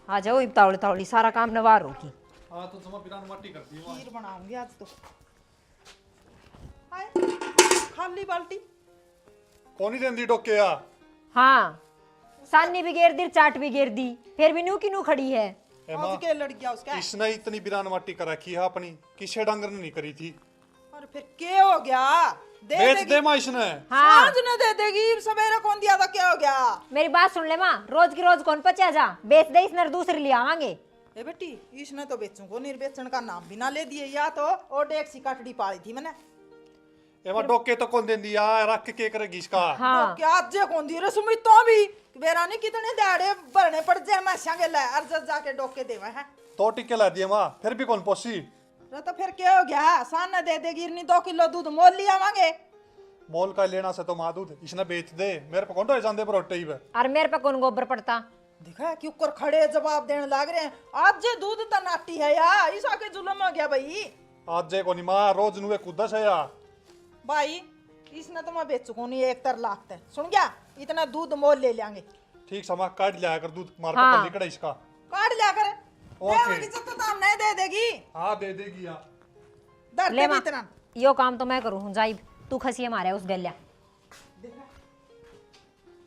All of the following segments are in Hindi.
आ जाओ तावड़ी तावड़ी सारा काम नवार होगी। हाँ तो जमा बिना माटी कर दी। खीर बनाऊंगी आज तो। हाय खाली बाल्टी कौन ही देंदी डोके या? हाँ सानी भी घेर दी चाट भी घेर दी फिर भी नू की नू खड़ी है। आज के लड़ गया उसका। इसने इतनी बिरान माटी कर रखी है अपनी, किसे डांगर ने नहीं करी थी। और फिर क्या हो गया? दे बेच देगी। दे माँ इसने। हाँ आज न दे देगी, सवेरे कौन दिया था? क्या हो गया? मेरी बात सुन ले माँ, रोज की रोज कौन पचा जा, बेच दे इसने दूसरी ले आवांगे। ए बेटी इसने तो बेचूं को निर्बेचन का नाम भी ना ले दिए, या तो और डेक सी काटड़ी पाली थी मैंने। एमा डोके तो कौन देंदी या? रख के करेगी इसका। हाँ तो क्या आज जे कौन दी रे सुमी तो भी बेरानी कितने दाड़े भरने पड़ जाए मैं संगे ले अर्ज जाके डोके देवा है। तो टिके ला दिए माँ, फिर भी कौन पोसी? रे तो फिर क्या हो गया? सान न दे देगी, इतनी 2 किलो दूध मोल लिया मांगे। मोल का लेना से तो माँ दूध इसने बेच दे, मेरे पे कौन रह जाते बरोटे ही वे। और मेरे पे कौन गोबर पड़ता। दिखा कि ऊपर खड़े जवाब देने लग रहे हैं। आज जे दूध तो नाटी है या इस आके जुलम हो गया भाई। आज जे कोनी माँ रोज नुए कुदस है या? भाई इसने तो मैं बेच चुका हूँ 1 तर लाख तक, सुन गया? इतना दूध मोल ले लेंगे। ठीक समा काट लिया कर दूध, मार हाँ। पे लिकड़ा इसका। काट लिया कर। ओके। देगी तो दाम नहीं दे देगी। हाँ दे देगी या। दर ले दे माँ इतना। यो काम तो मैं करूँ हूँ जाइब, तू खसिए मारे उस गल्या।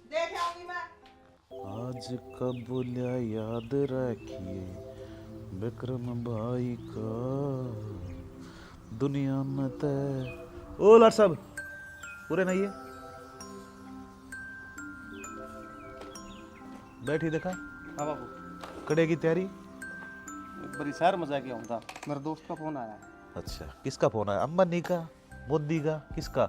देख आऊंगी मैं। आज का बोलिया याद रखिए विक्रम भाई का दुनिया में तय। ओ लाट साहब पूरे नहीं है, बैठी देखा हाँ बाबू, कड़े की तैयारी। एक बारी शहर में जाके आऊँ था, मेरे दोस्त का फोन आया। अच्छा किसका फोन है? अंबानी का, मोदी का, किसका?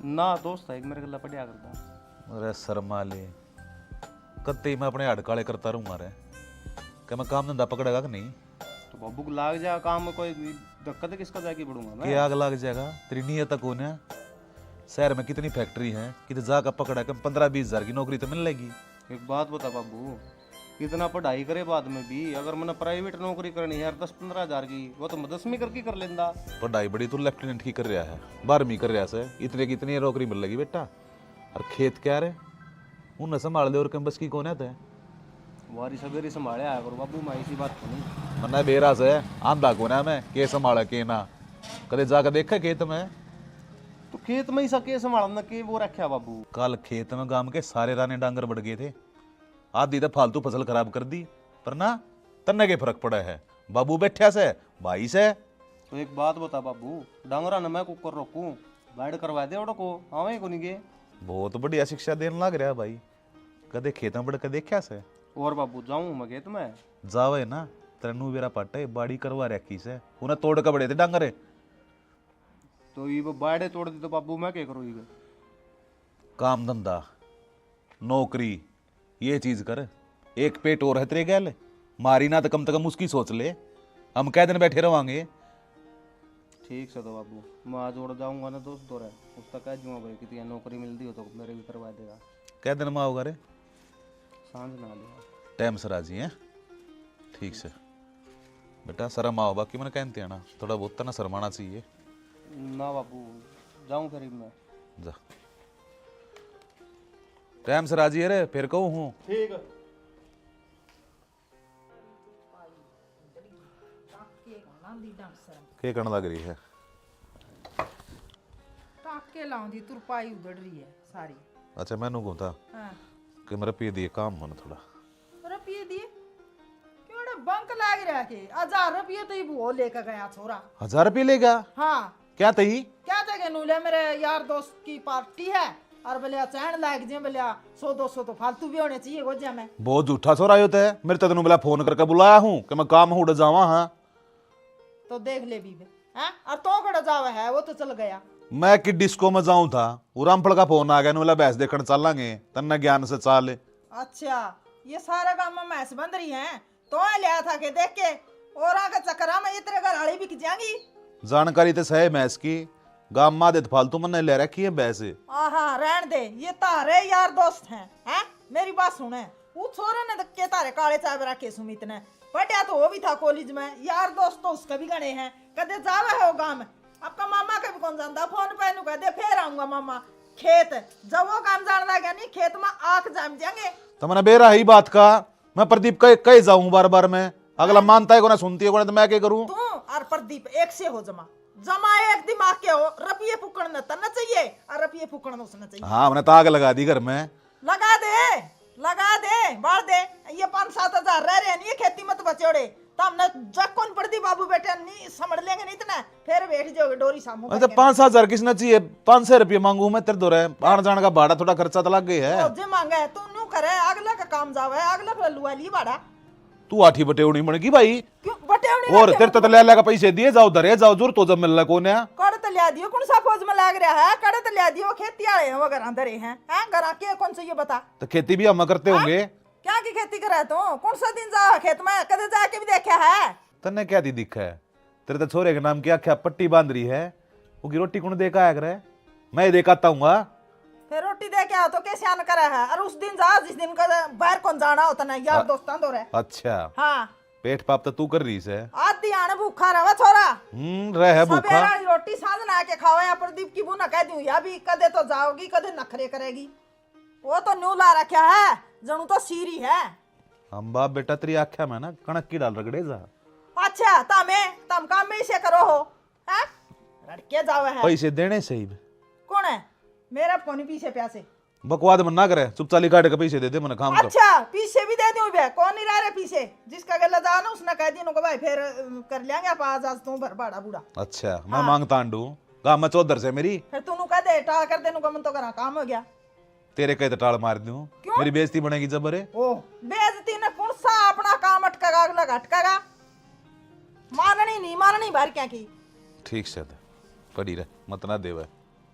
ना दोस्त है एक मेरे गला पढ़िया करता। अरे शर्मा ले, कत्ते मैं अपने हाड़ काले करता रहूँगा रे। क्या मैं काम धंधा पकड़ेगा कि नहीं? तो बाबू को लाग जा काम में, कोई दिक्कत है किसका जाके बढ़ूंगा मैं। कि आग लग जाएगा तेरी नीयत तक होने। शहर में कितनी फैक्ट्री है, कितने जाकर पकड़ा कम 15-20 हजार की नौकरी तो मिल लेगी। एक बात बता बाबू, इतना पढ़ाई करे बाद में भी अगर मैंने प्राइवेट नौकरी करनी है यार 10-15 हजार की, वो तो मैं 10वीं करके कर लेंदा। पढ़ाई बड़ी तो लेफ्टिनेंट की कर रहा है, 12वीं कर रहा है, इतने की इतनी नौकरी मिल लेगी बेटा। और खेत क्या रे उन्हें संभाल दे और कम बस की कौन है? वारी सवेरी संभाले आया करो बाबू, मैं इसी बात को नहीं। मना बेरा से आंधा कौन है मैं, के संभाला के ना कदे जाकर देखा खेत में? तो खेत में ही सके संभालना के वो रखा बाबू। कल खेत में गांव के सारे राने डांगर बढ़ गए थे, आधी तो फालतू फसल खराब कर दी, पर ना तन्ने के फर्क पड़ा है। बाबू बैठा से भाई से। तो एक बात बता बाबू, डांगरा न मैं कुकर रोकूं, बैड करवा दे ओडो को आवे को नहीं गे। बहुत बढ़िया शिक्षा देने लग रहा भाई, कदे खेत में बढ़ के देखा से? और बाबू जाऊं मैं खेत में? जावे ना तेनू बेरा पाटे बाड़ी करवा रखी से, उन्हें तोड़ के बड़े थे डांगरे। तो ये बाड़े तोड़ दी तो बाबू मैं क्या करूँ? ये काम धंधा नौकरी ये चीज कर, एक पेट और है तेरे गैल, मारी ना तो कम से कम उसकी सोच ले। हम कै दिन बैठे रवांगे? ठीक से तो बाबू, मैं आज उड़ जाऊंगा ना दोस्त तो रहे उसका कह दूंगा भाई कि नौकरी मिलती हो तो मेरे भी करवा देगा। कै दिन में आओगा रे? सांझ ना देगा। टाइम से राजी है? ठीक से बेटा शर्म आओ, बाकी मैंने कहते हैं ना थोड़ा बहुत तो ना शर्माना चाहिए। ना बाबू जाऊं फिर मैं। जा टाइम से राजी है रे, फिर कहूँ हूँ। ठीक है। क्या करने लग रही है? टाके लाऊंगी, तुरपाई उधड़ रही है सारी। अच्छा मैनू कहूँ था हाँ कि मेरा पे दिए काम होना थोड़ा। रुपये दिए क्यों रे? बंक लाग रहा के 1000 रुपये तो ही वो लेकर गया छोरा। 1000 रुपये लेगा? हाँ क्या तही? क्या थे नूले मेरे यार दोस्त की पार्टी है और बोलिया चैन लाग जे, बोलिया 100-200 तो फालतू भी होने चाहिए गोजा में। बहुत झूठा छोरा होता है, मेरे तेन बोला फोन करके बुलाया हूँ कि मैं काम उड़ जावा। हाँ तो देख ले बीबे हैं, और तो खड़ा जावा है वो तो चल गया। मैं कि डिस्को में जाऊं था, रामफल का फोन आ गया, बोला भैंस देखने चलेंगे, तन्ने ज्ञान से चाल। अच्छा ये सारा काम में मैस बंद रही है तो लिया था के देख के और आगे चक्करा में इतने घर आड़ी बिक जाएंगी। जानकारी तो सही भैंस की, गाम मा दे फालतू मैंने ले रखी है भैंस। आहा रहन दे, ये तारे यार दोस्त हैं मेरी बात सुने। वो छोरे ने के तारे काले चाय रखे सुमित ने, पढ़िया तो वो भी था कॉलेज में, यार दोस्त तो उसके भी गणे हैं, कदे जावा है वो गाँव में। आपका मामा का भी कौन जानता, फोन पे नु कह दे फिर आऊंगा मामा खेत, जब वो काम जान लगा नहीं खेत में आख जाम जाएंगे। तो मैंने बेरा ही बात का, मैं प्रदीप कहीं जाऊं बार बार मैं, अगला मानता है को ना सुनती है को ना, तो मैं क्या करूं? तू और प्रदीप एक से हो जमा, जमा एक दिमाग के हो। रुपये फूकण न तना चाहिए और रुपये फूकण न उसना चाहिए। हाँ हमने तो आग लगा दी घर में। लगा दे बाढ़ दे। ये 5-7 हजार रह रहे नहीं खेती मत बचोड़े, तो हमने जग कौन पड़ती बाबू बेटे नहीं समझ लेंगे नहीं इतना, फिर बैठ जाओगे डोरी सामू। अच्छा 5-7 हजार किसने चाहिए? 500 रुपये मांगू मैं तेरे दो रहे, आने जाने का भाड़ा थोड़ा खर्चा तो लग गया है। जे मांगा है तू नू करे, अगला का काम जावे, अगला पे लुआ ली बाड़ा। तू आठी बटेवनी बनेगी भाई, क्यों बटेवनी? और तेरे तो ले पैसे दिए, जाओ धरे जाओ जोर तो जब मिलना कौन है? कड़ तो लिया दियो, कौन सा फौज में लाग रहा है? कड़ तो लिया दियो, खेती आए हैं वगैरह अंदर हैं हैं गरा के कौन से ये बता। तो खेती भी हम करते होंगे। क्या की खेती कर रहा है तू? कौन सा दिन जा खेत में कदे जाके भी देखा है? तन्ने क्या दी दिखा है? तेरे तो छोरे के नाम की आख्या पट्टी बांध रही है, वो की रोटी कौन देखा है करे? मैं देखाता हूँ। फिर रोटी दे के आओ तो कैसे आन करा है? और उस दिन जा जिस दिन का बाहर कौन जाना होता ना यार दोस्तां दो रे। अच्छा हाँ पेट पाप तो तू कर रही है। आधी आने भूखा रहा छोरा, रह भूखा। सवेरा रोटी सांझ ना के खावा। या प्रदीप की बुना कह दूं या भी कदे तो जाओगी कदे नखरे करेगी। वो तो न्यू ला रखा है जनू तो सीरी है। हम बाप बेटा तेरी आख्या में ना कणक की डाल रगड़े जा। अच्छा तम काम में इसे करो हो हैं? लड़के जावे है पैसे देने सही कौन है? मेरा कौन पीछे प्यासे बकवाद मन ना करे, चुपचाली काट के पैसे दे दे मैंने काम कर। अच्छा पीछे भी दे दूं बे, कौन नहीं रह रहे पीछे? जिसका गला जा ना उसने कह दिया भाई फिर कर लेंगे आप आज तू भर बड़ा बूढ़ा। अच्छा मैं मांगता अंडू गाँव में चौधर से मेरी, फिर तू कह दे टाल कर दे मन तो करा काम हो गया। तेरे कहे तो टाल मार दूं, मेरी बेइज्जती बनेगी जबर है। ओ बेइज्जती ने कौन सा अपना काम अटकेगा अगला अटकेगा? माननी नहीं माननी बाहर क्या की। ठीक से पड़ी रहे मत ना देवे,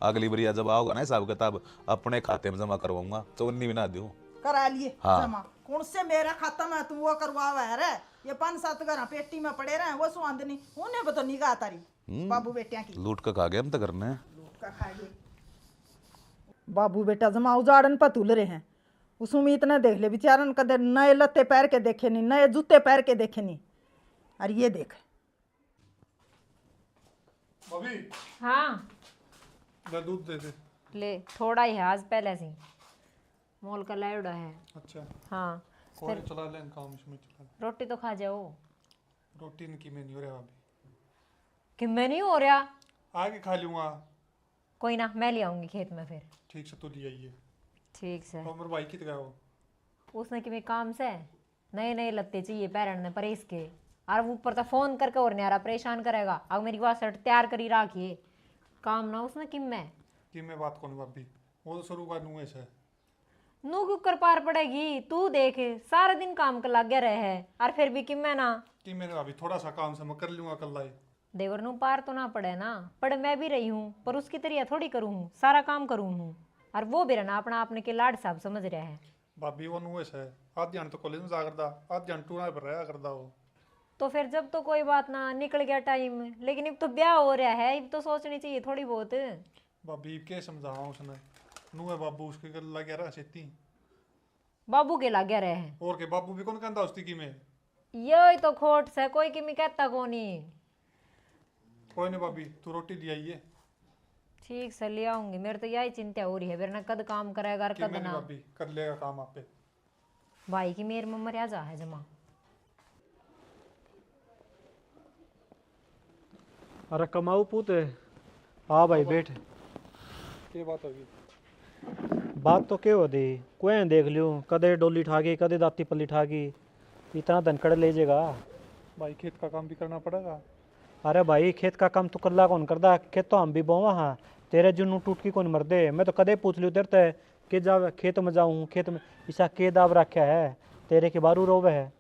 अगली बार जब आओगा ना हिसाब किताब अपने खाते में जमा करवाऊंगा, चवन्नी भी ना दूं। करा लिए हाँ। जमा कौन से मेरा खाता में तू वो करवावा है रे? ये 5-7 घर पेटी में पड़े रहे वो सुआंदनी उन्हें बतो निगाह तारी बाबू बेटिया की लूट के खा गए हम तो करने। लूट का खाएंगे। बाबू बेटा जमा उजाड़न पर तुल रहे हैं। उस उम्मीद ने देख ले बेचारन कदे नए लत्ते पैर के देखे नहीं, नए जूते पैर के देखे नहीं। और ये देख भाभी हाँ ले दूध दे दे। ले थोड़ा ही है आज पहले से मोल का लाउडा है। अच्छा हाँ कोई चला ले काम इसमें चला। रोटी तो खा जाओ। रोटी की में नहीं हो रहा भाभी, कि मैं नहीं हो रहा। आगे खा लूंगा। कोई ना मैं ले आऊंगी खेत में फिर। ठीक से तू ले आइए। ठीक से। और मेरे भाई की गया वो उसने कि काम से नए नए लत्ते चाहिए पैरण ने परेश के, और ऊपर तो फोन करके और नहीं आ रहा परेशान करेगा। अब मेरी बात शर्ट तैयार करी रखिए काम ना उसने कि मैं बात कौन भाभी, वो तो शुरू का नुए से नू क्यों कर पार पड़ेगी? तू देख सारा दिन काम कर लग गया रहे है और फिर भी कि मैं ना कि मैंने भाभी थोड़ा सा काम से मैं कर लूंगा कल लाई। देवर नू पार तो ना पड़े ना, पढ़ मैं भी रही हूँ पर उसकी तरह थोड़ी करूँ हूँ, सारा काम करूँ हूँ। और वो भी रहना अपना आपने के लाड साहब समझ रहा है। भाभी वो नुए से आज जान तो कॉलेज में जा करदा, आज जान टूना पर रहा करदा वो। तो फिर जब तो कोई बात ना निकल गया टाइम, लेकिन अब तो ब्याह हो रहा है, अब तो सोचनी चाहिए थोड़ी बहुत। भाभी के समझावा उसने नुए बाबू उसके गल लग गया छेती बाबू के लागे रहे हैं और के बाबू भी कौन कहता उसकी की में। यही तो खोट से कोई की मैं कहता को नहीं। कोई नहीं भाभी तू रोटी ले आइए। ठीक से ले आऊंगी, मेरे तो यही चिंता हो रही है वरना कद काम करेगा और कि कद मैंने ना। भाभी कर लेगा काम आप पे। भाई की मेरे में मर्यादा है जमा। अरे कमाऊ पूत हाँ भाई बैठ। ये बात होगी बात तो क्या हो दी कोई देख लियो, कदे डोली ठागी कदे दाती पल्ली ठागी, इतना धनकड़ ले जाएगा भाई। खेत का काम भी करना पड़ेगा। अरे भाई खेत का काम तो कल्ला कौन करदा, खेत तो हम भी बोवा हाँ, तेरे जुनू टूट की कौन मर दे। मैं तो कदे पूछ लियो तेरे ते के जा खेत में जाऊँ, खेत में ऐसा के दाब रखा है तेरे के बारू रोवे है।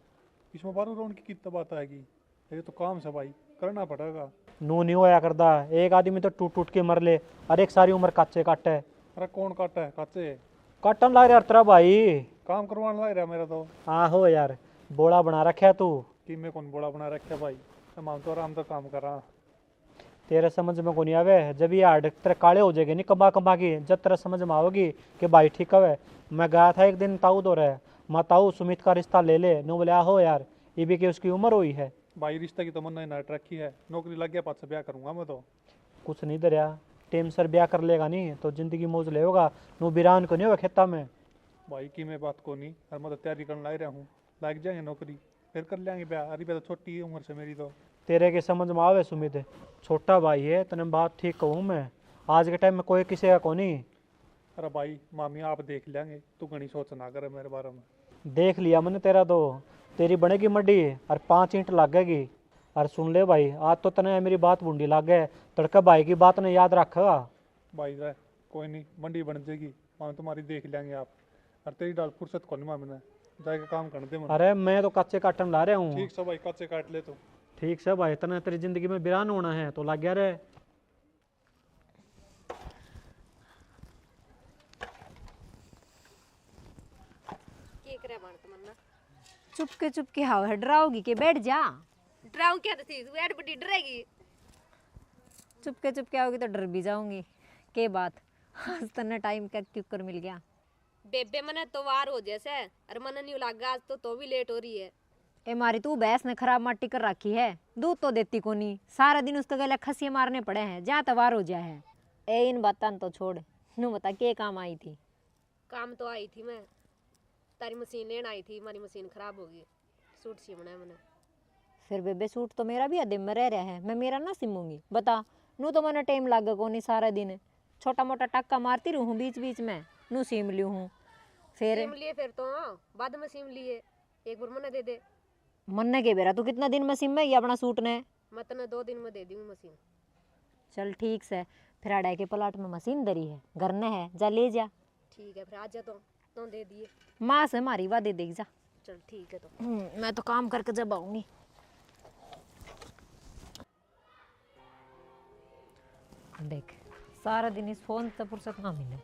इसमें बारू राउंड की कितना बात आएगी, ये तो काम से भाई करना पड़ेगा। नू नहीं होया करदा, एक आदमी तो टूट टूट के मर ले और एक सारी उम्र काचे काटे। अरे कौन काटा है काचे काटन ला रहा तेरा भाई, काम करवाने लग रहा मेरा तो। आहो यार बोला बना रखा है तू। कि मैं कौन बोला बना रखा भाई, हम तो आराम से काम कर रहा। तेरे समझ में को नहीं आवे, जब ये हार्ड तेरे काले हो जाएंगे नहीं कमा कमा की, जब तेरे समझ में आओगी कि भाई ठीक है। मैं गया था एक दिन ताऊ दो रहे, माँ ताऊ सुमित का रिश्ता ले ले, नो बोले आहो यार ये भी कि उसकी उम्र हुई है। भाई रिश्ते की तो मन नाट रखी है, नौकरी लग गया पास से ब्याह करूंगा मैं तो। कुछ नहीं दरिया टेम सर ब्याह कर लेगा नहीं तो जिंदगी मौज लेगा, नो बिरान को नहीं होगा खेता में। भाई की मैं बात को नहीं, और मैं तो तैयारी करने लग रहा हूँ, लग जाएंगे नौकरी, फिर कर लेंगे ब्याह। अरे तो छोटी उम्र से मेरी तो। तेरे के समझ में आवे सुमित, छोटा भाई है, तने बात ठीक कहूँ मैं, आज के टाइम में कोई किसी का को नहीं। अरे भाई मामी आप देख लेंगे, तू घनी सोच ना करे मेरे बारे में। देख लिया मैंने तेरा तो, तेरी बनेगी मड्डी और 5 ईंट लगेगी। और सुन ले भाई, आज तो तने मेरी बात बूंदी लाग गए, तड़का भाई की बात ने याद रखा। भाई रह कोई नहीं, मंडी बन जाएगी, मामी तुम्हारी देख लेंगे आप। और तेरी डाल फुर्सत को नहीं मामी ने, जाके काम कर दे मन। अरे मैं तो कच्चे काटन ला रहा हूँ। ठीक से भाई, कच्चे काट ले तू। ठीक से भाई, तने तेरी जिंदगी में बिरान होना है तो लग गया रे। चुपके चुपके हाव है, डराओगी के बैठ जा। डराऊं क्या तो थी, तू ऐड बड़ी डरेगी। चुपके चुपके आओगी तो डर भी जाऊंगी। के बात आज तने टाइम का क्यों कर मिल गया? बेबे मने तो वार हो जैसे, अरे मन नहीं लगा आज तो भी लेट हो रही है। ए मारी तू भैंस ने खराब माटी कर रखी है, दूध तो देती को नहीं, सारा दिन उसका गला खसिए मारने पड़े हैं, जा तवार हो जाए है। ए इन बातन तो छोड़, नू बता के काम आई थी? काम तो आई थी मैं, तारी मशीन लेने आई थी, हमारी मशीन खराब हो गई, सूट सीमना है मैंने। फिर बेबे सूट तो मेरा भी अदे में रह रहा है, मैं मेरा ना सिमूंगी बता। नू तो मैंने टाइम लागा को नहीं, सारा दिन छोटा मोटा टक्का मारती रहूँ बीच बीच में, नू सीम ली हूँ। फिर सीम लिए फिर तो बाद में सीम लिए, एक बार मने दे दे। मन्ने के बेरा तू कितना दिन में सिम में ये अपना सूट ने? मैं तने 2 दिन में दे दी मशीन। चल ठीक से, फिर अड़ाई के प्लाट में मशीन दरी है, घर ने है, जा ले जा। ठीक है फिर आज जा तो दे दिए। माँ से मारी वाह दे देगी जा। चल ठीक है तो। मैं तो काम करके जब आऊंगी। देख सारा दिन इस फोन से फुर्सत ना मिले।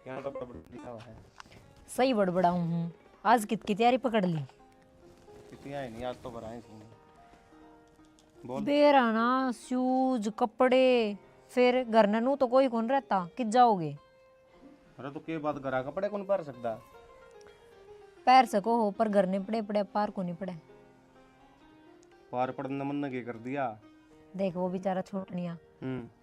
यहाँ तो बड़ा लिखा हुआ है। सही बड़बड़ाऊं हूँ, आज कितनी तैयारी पकड़ ली। कितनी आई नहीं आज तो भराए बोल। बेराना शूज कपड़े, फिर घर नू तो कोई कौन रहता, कित जाओगे? अरे तो के बात करा, कपड़े कौन पहन सकता? पैर सको हो पर घर ने पड़े पड़े, पार को नहीं पड़े। पार पड़ने मन ने के कर दिया। देख वो बेचारा छोटनिया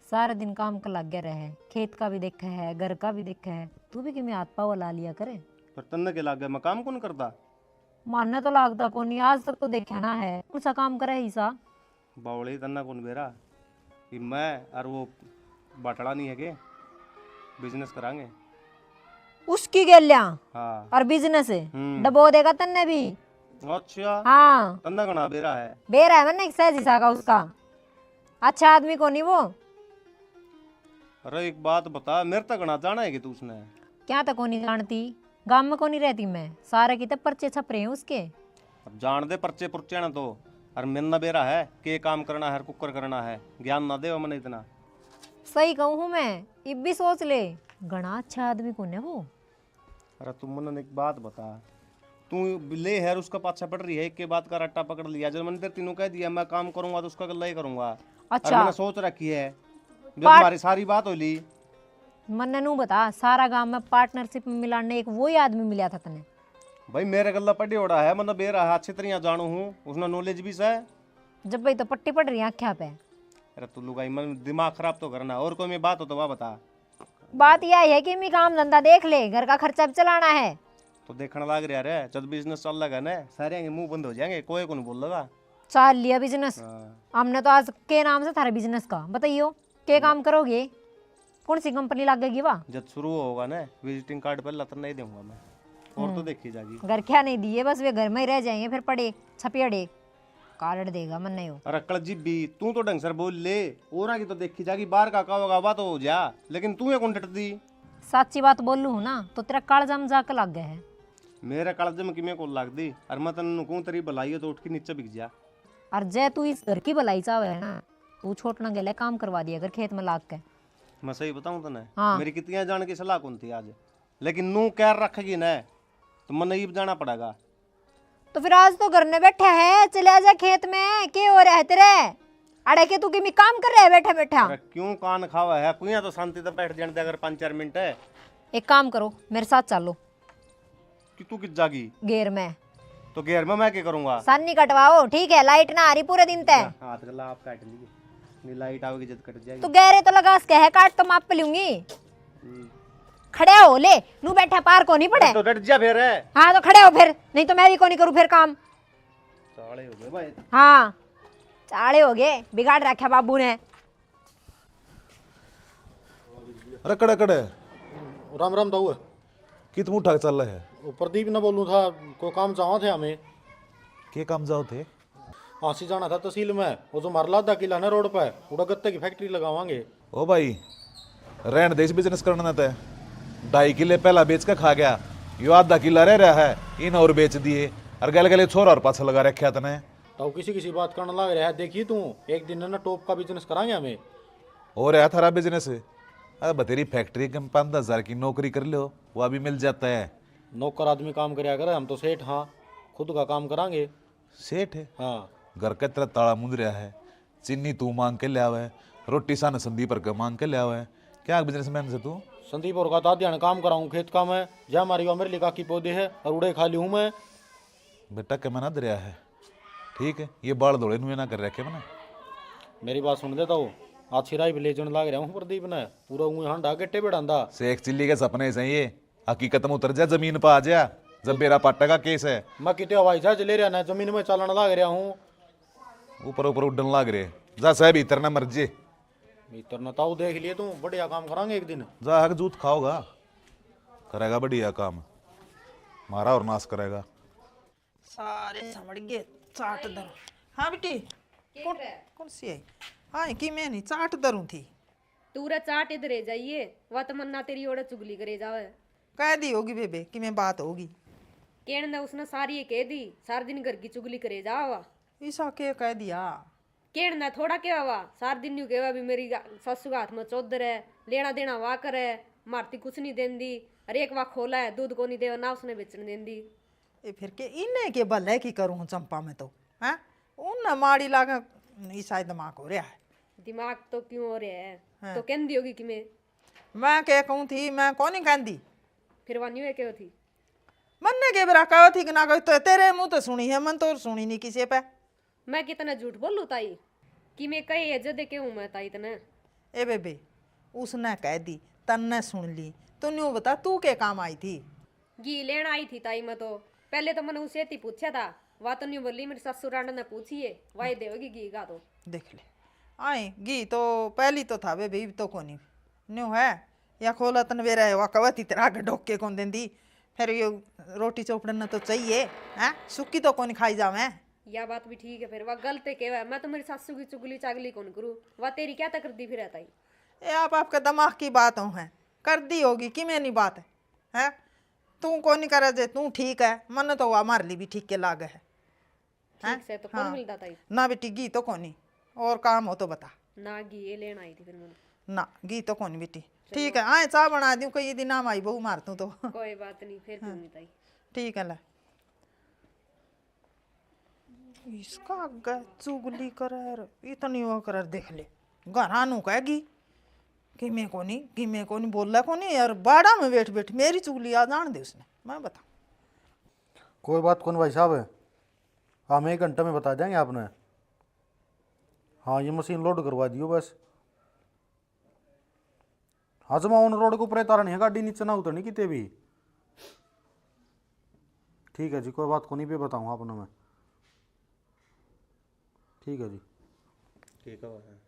सारा दिन काम का लग गया रहे, खेत का भी देखा है, घर का भी देखा है, तू भी कि मैं हाथ पाव ला लिया करे। पर तन्ने के लाग गया, मैं काम कौन करता? मानने तो लागता को नहीं, आज तक तो देखा ना है कौन सा काम करे ही सा। बावड़ी तन्ना कौन बेरा कि मैं और वो बाटड़ा नहीं है के बिजनेस करांगे उसकी गेलिया। हाँ और बिजनेस डबो देगा तन्ने भी। अच्छा हाँ तन्ना गणा बेरा है, बेरा है मैंने सहज हिस्सा का उसका, अच्छा आदमी को नहीं वो। अरे एक बात बता, मेरे तक गणा जाना है कि तू उसने? क्या तक को नहीं जानती, गांव में को नहीं रहती मैं, सारे की तो पर्चे छप रहे हैं उसके। अब जान दे पर्चे पुर्चे ना तो, और मेरा बेरा है के काम करना है, कुकर करना है, ज्ञान ना दे मैंने इतना। सही कहूँ हूँ मैं, इब भी सोच ले, घना अच्छा आदमी कौन है वो। अरे तुम मन एक बात बता, तू ले है उसका पाछा पड़ रही है, एक के बाद का रट्टा पकड़ लिया। जब मैंने तेरे तीनों कह दिया मैं काम करूंगा तो उसका गल्ला ही करूंगा। अच्छा मैंने सोच रखी है, जब तुम्हारी सारी बात हो ली। मन नू बता, सारा गांव में पार्टनरशिप में मिलाने एक वही आदमी मिला था तने। भाई मेरे गल्ला पड़ी ओड़ा है, मतलब बेरा है, अच्छी तरह जानू हूँ, उसने नॉलेज भी है। जब भाई तो पट्टी पड़ रही है आख्या पे। अरे तू लुगाई मन दिमाग खराब तो करना, और कोई में बात हो तो वह बता। बात यह है कि मैं काम धंधा देख ले, घर का खर्चा भी चलाना है। तो देखने लग रहा है, जब बिजनेस चल लगा ना सारे मुंह बंद हो जाएंगे, कोई को नहीं बोल लगा। चाल लिया बिजनेस हाँ। हमने तो आज के नाम से थारे बिजनेस का बताइयो, के काम करोगे, कौन सी कंपनी लगेगी वाह? जब शुरू होगा ना विजिटिंग कार्ड पहले तो नहीं दूंगा मैं, और तो देखी जाएगी। घर क्या नहीं दिए, बस वे घर में ही रह जाएंगे, फिर पड़े छपियाड़े कार्ड देगा मन नहीं हो। अरे कल भी तू तो ढंग से बोल ले, और की तो देखी जाएगी, बाहर का होगा बात हो जा, लेकिन तू ये कौन डट दी? सच्ची बात बोलूँ ना तो तेरा कालजा में जाकर लग गया है। मेरे कालजे में किमें को लग दी, और मैं तेन कहूँ तेरी भलाई तो उठ के नीचे बिक जा। और जय तू इस घर की भलाई चाहे है ना, तू छोटना गेले काम करवा दिया अगर खेत में लाग के। मैं सही बताऊं तने, हाँ। मेरी कितनी जान की सलाह कौन थी आज, लेकिन नू कैर रखेगी ना तो मन नहीं जाना पड़ेगा। तो फिर आज तो घर में बैठा है, चले जा खेत में, के हो रहा है तेरे अड़े के, तू कि काम कर रहा है बैठा बैठा। अरे क्यों कान खावा है, कुछ तो शांति से बैठ जाने दे अगर 5-4 मिनट है। एक काम करो मेरे साथ चलो, कि तू किस जागी घेर में तो घेर में मैं क्या करूंगा? सानी कटवाओ, ठीक है, लाइट ना आ रही पूरे दिन तय। हाथ गला आप काट लीजिए, नहीं लाइट आओगी जब कट जाएगी। तू गहरे तो लगा के है, काट तो माप पे लूंगी। खड़े हो ले, नू बैठा पार को नहीं पड़े। तो डट जा फिर है। हाँ तो खड़े हो फिर, नहीं तो मैं भी को नहीं करूँ फिर काम। साले हो गए भाई। हाँ चाले हो गए, बिगाड़ रखा बाबू ने। अरे कड़े कड़े राम राम दाऊ कित मुंह ठाक चल रहा है? वो प्रदीप ने बोलूँ था कोई काम चाहा थे हमें। के काम जाओ थे? आसी जाना था तहसील में, वो जो मरला दा किला है रोड पे, उड़ा गत्ते की फैक्ट्री लगावांगे। ओ भाई रहन देश बिजनेस करना था। 2.5 किले पहला बेच के खा गया, यो आधा किला रह रहा है, इन और बेच दिए और गले गले छोरा और पाछा लगा रखा तने। तो किसी किसी बात करने लग रहा है, देखिए तू एक दिन ना टॉप का बिजनेस कराएंगे हमें। हो रहा थारा बिजनेस? अब तेरी फैक्ट्री के 5-10 की नौकरी कर लो, वो अभी मिल जाता है। नौकर आदमी काम कराया करे, हम तो सेठ हाँ खुद का काम करांगे। सेठ है? हाँ घर के तरह ताला मुंद रहा है, चीनी तू मांग के ले आवे, रोटी सान संदीप पर मांग के ले आवे। क्या बिजनेसमैन से तू? संदीप और का दादिया ने काम कराऊँ खेत का मैं, जा हमारी मेरे लिखा की पौधे है और उड़े खा ली हूँ मैं। बेटा के मना दरिया है, ठीक है, ये बाल दौड़े नुए ना कर रखे मैंने। मेरी बात सुन देता हूँ, आज सिराई भी ले जाने लग रहा हूँ प्रदीप ने, पूरा ऊँ यहाँ डाके टेबे डांदा। शेख चिल्ली के सपने से ये हकीकत में उतर जा, जमीन पर आ जा। जब मेरा पाटा का केस है, मैं कितने हवाई जहाज ले रहा ना, जमीन में चलाने लग रहा हूँ। ऊपर ऊपर उड़न लग रहे, जा साहब इतर ना मर जे। भीतर न ताऊ देख लिए तू, बढ़िया काम करांगे एक दिन। जा हक जूत खाओगा, करेगा बढ़िया काम, मारा और नाश करेगा। सारे समझ गए, चाट दर। हाँ बेटी कौन सी है? हाँ कि मैं नहीं चाट दरूं थी। तू रे चाट इधर ही जाइए, वा तमन्ना तेरी ओर चुगली करे जावे। कह दी होगी बेबे कि मैं बात होगी। केन ने उसने सारी ये कह दी, सार दिन घर की चुगली करे जावा। ऐसा के कह दिया? केन ने थोड़ा केवा वा, सार दिन न्यू केवा भी मेरी ससु का हाथ में चौधर है, लेना देना वा करे, मारती कुछ नहीं देंदी, अरे एक वा खोला है दूध को नहीं देवा ना उसने बेचने देंदी। ए फिर के इन्हें के भले की करूं चंपा में तो हैं? उन माड़ी लागा ईसा दिमाग हो रहा है। दिमाग तो क्यों हो रहा है? तो कहती होगी कि मैं क्या कहूँ थी, मैं कौन ही कहती। फिर वानी है क्या थी? मन्ने के बरा कहो थी कि ना कहो, तो तेरे मुंह तो सुनी है, मन तो सुनी नहीं किसी पे। मैं कितना झूठ बोलूं ताई कि मैं कही इज्जत के हूं मैं ताई तने। ए बेबे उसने कह दी, तन्ने सुन ली, तो न्यू बता तू के काम आई थी? घी लेना आई थी ताई। मैं तो पहले तो मैंने उसे पूछा था, वह तो नहीं बोली, मेरी ससुराल ने पूछी है, वाई देगी घी का। तो देख ले आई घी तो पहली तो था बेबे, तो कोनी न्यू है या खोला तन वेरा है, वह कवती तेरा आगे ढोक के कौन देंदी। फिर ये रोटी चौपड़न तो चाहिए हैं, सुक्की तो कौन खाई जावे। या बात भी ठीक है, फिर वह गलत है। मैं तो मेरी सासू की चुगली चागली कौन करूँ, वह तेरी क्या तक दी फिर ताई? ये आप आपका दिमाग की बात हो है, कर दी होगी कि मैं नहीं बात है तू कौन नहीं करे जे, तू ठीक है, मन तो हमारे लिए भी ठीक के लाग है। ठीक से तो कौन मिलता ताई? ना बेटी घी तो कोनी, और काम हो तो बता ना। घी ये लेना आई थी फिर मैंने। ना घी तो कोनी बेटी, ठीक है आए चाह बना दूं, कई दिन नाम आई बहू मार तू तो। कोई बात नहीं, फिर दूंगी ताई। ठीक है ला इसका आगे चुगली कर इतनी वो कर, देख ले घरानू कहेगी कि मैं कोनी बोला कोनी यार, बाड़ा में बैठ बैठ मेरी चुगली आ जान दे उसने, मैं बता। कोई बात कौन भाई साहब है, हम 1 घंटे में बता देंगे आपने। हाँ ये मशीन लोड करवा दियो बस। हाँ जमा उन रोड के ऊपर तारा नहीं है, गाड़ी नीचे ना उतरनी कितने भी। ठीक है जी, कोई बात को नहीं पे बताऊँ आपने मैं। ठीक है जी, ठीक है।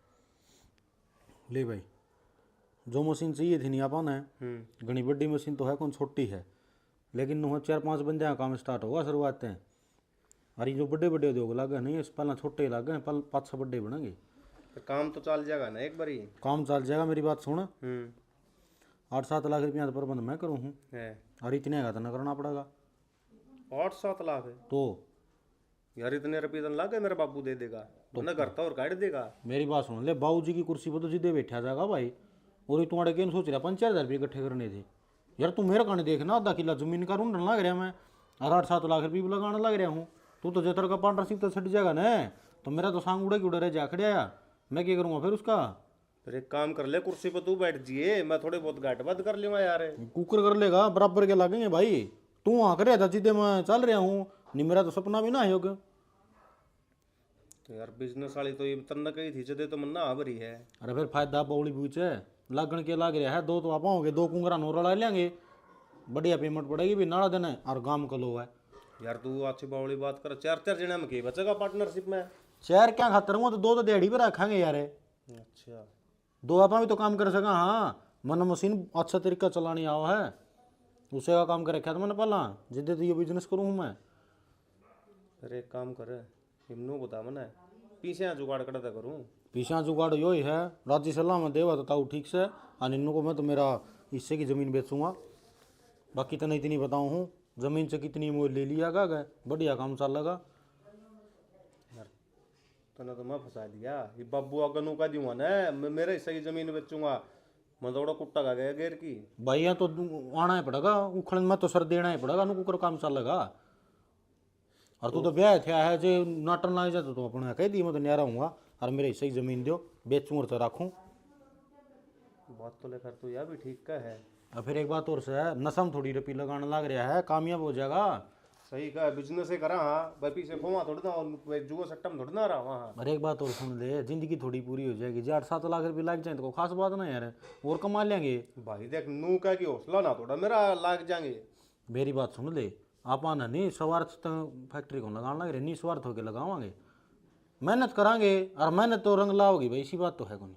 ले भाई जो मशीन चाहिए थी नहीं आपा ने, घनी बड़ी मशीन तो है, कौन छोटी है, लेकिन नुह 4-5 बंदे का काम स्टार्ट होगा शुरुआत में। अरे जो बड़े बड़े उद्योग लागे नहीं, इस पहला छोटे लागे, 5-6 बड़े बनेंगे। तो काम तो चल जाएगा ना एक बारी? काम चल जाएगा, मेरी बात सुन। 8-7 लाख रुपया तो प्रबंध मैं करूँ हूँ, और इतने का तो न करना पड़ेगा। 8-7 लाख है तो यार, इतने रुपये तो लागे मेरा बाबू दे देगा तो ना करता और काट देगा। मेरी बात सुन ले, बाबू जी की कुर्सी पर तो सीधे बैठा जाएगा भाई, और तुम्हारे क्या सोच रहा 5-4 हज़ार रुपये इकट्ठे करने थे यार। तू मेरा कहने देखना, आधा किला जमीन का ढूंढने लग रहा मैं, और 8-7 लाख रुपये लगाने लग रहा हूँ। तू तो जेतर का पार्टनरशिप तो छट जाएगा ना, तो मेरा तो सांग उड़े की उड़े रह जा खड़िया, मैं क्या करूँगा फिर उसका। फिर एक काम कर ले, कुर्सी पर तू बैठ जिए, मैं थोड़े बहुत घाट बंद कर लूँगा यार। कुकर कर लेगा, बराबर के लगेंगे भाई। तू वहाँ कर रहा था सीधे, मैं चल रहा हूँ, नहीं मेरा तो सपना भी ना है होगा। तो यार बिजनेस वाली तो ये तन्ना कही थी जदे तो मन्ना भरी है। अरे फिर फायदा पौली पूछे लगन के लाग रहा है, दो तो आप होंगे, दो कुंगरा नोरा ला लेंगे, बढ़िया पेमेंट पड़ेगी भी नाड़ा देना है, और काम का लो है। यार तू अच्छी बावली बात कर, 4-4 जने में की बचेगा पार्टनरशिप में। शहर क्या खातर हूँ, तो दो तो दिहाड़ी पे रखेंगे यार, अच्छा दो आप भी तो काम कर सका। हाँ मन मशीन अच्छा तरीका चलानी आओ है, उसे का काम कर रखा था मैंने पहला, जिद्दे तो ये बिजनेस करूँ हूँ मैं। अरे एक काम कर, इमनू बता मने पीछे आ जुगाड़ करता करूँ। पीछा जुगाड़ यो ही है, राजी सलाह में देवा तो ताऊ ठीक से, और इन्नू को मैं तो मेरा हिस्से की ज़मीन बेचूंगा, बाकी तो नहीं इतनी बताऊँ हूँ, ज़मीन से कितनी मोल ले लिया गए, बढ़िया काम चल लगा। तने तो मैं फंसा दिया, ये बाबू अगनू का दूंगा ना, मैं मेरे हिस्से की ज़मीन बेचूंगा, मैं थोड़ा कुट्टा का गया गेर की। भैया तो आना ही पड़ेगा, उखड़ में तो सर देना ही पड़ेगा, नु कुकर काम चल लगा। और तू तो ब्याह थे है जो नाटन लाग जाए तो अपने कह दी मैं तो न्यारा हूँगा, और मेरे हिस्से की ज़मीन दो, बेचूँ और तो रखूँ। बात तो लेकर तो यह भी ठीक का है। और फिर एक बात और से है, नशम थोड़ी रपी लगाने लग रहा है, कामयाब हो जाएगा। सही का बिजनेस ही करा। हाँ भाई पीछे फोमा थोड़ी ना, और जुआ सट्टा में थोड़ी ना रहा वहाँ। और एक बात और सुन ले, जिंदगी थोड़ी पूरी हो जाएगी, 8-7 लाख रुपये लग जाए तो कोई खास बात ना यार, और कमा लेंगे। भाई देख नू का की हौसला ना थोड़ा मेरा लाग जाएंगे। मेरी बात सुन ले, आप आना नहीं स्वार्थ तो फैक्ट्री को लगाना लग रहे, नहीं स्वार्थ होके लगावांगे, मेहनत करांगे, और मेहनत तो रंग लाओगी भाई, इसी बात तो है कोई।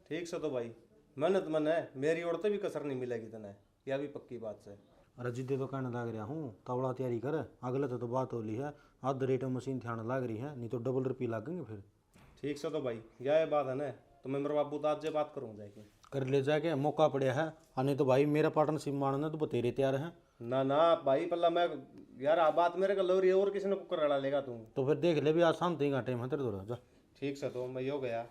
ठीक से तो भाई मेहनत मन है, मेरी ओर तो भी कसर नहीं मिलेगी तने, यह भी पक्की बात है। अरे जिद्दे तो कहने लग रहा हूँ, तवड़ा तैयारी कर, अगले तो बात हो ली है, आध रेट में मशीन ध्यान लग रही है, नहीं तो डबल रुपये लगेंगे फिर। ठीक से तो भाई यह बात है ना, तो मैं मेरे बाबू तो आज से बात करूँ जाके। कर ले जाके मौका पड़े है, और नहीं तो भाई मेरा पार्टनरशिप मारना तो बतेरे तैयार हैं। ना ना भाई पल्ला मैं यार आ बात मेरे का लोरी है, और किसी ने कुकर लड़ा लेगा तू। तो फिर देख ले भी, आज शांति का टाइम है तेरे दो जा। ठीक से तो मैं यो गया।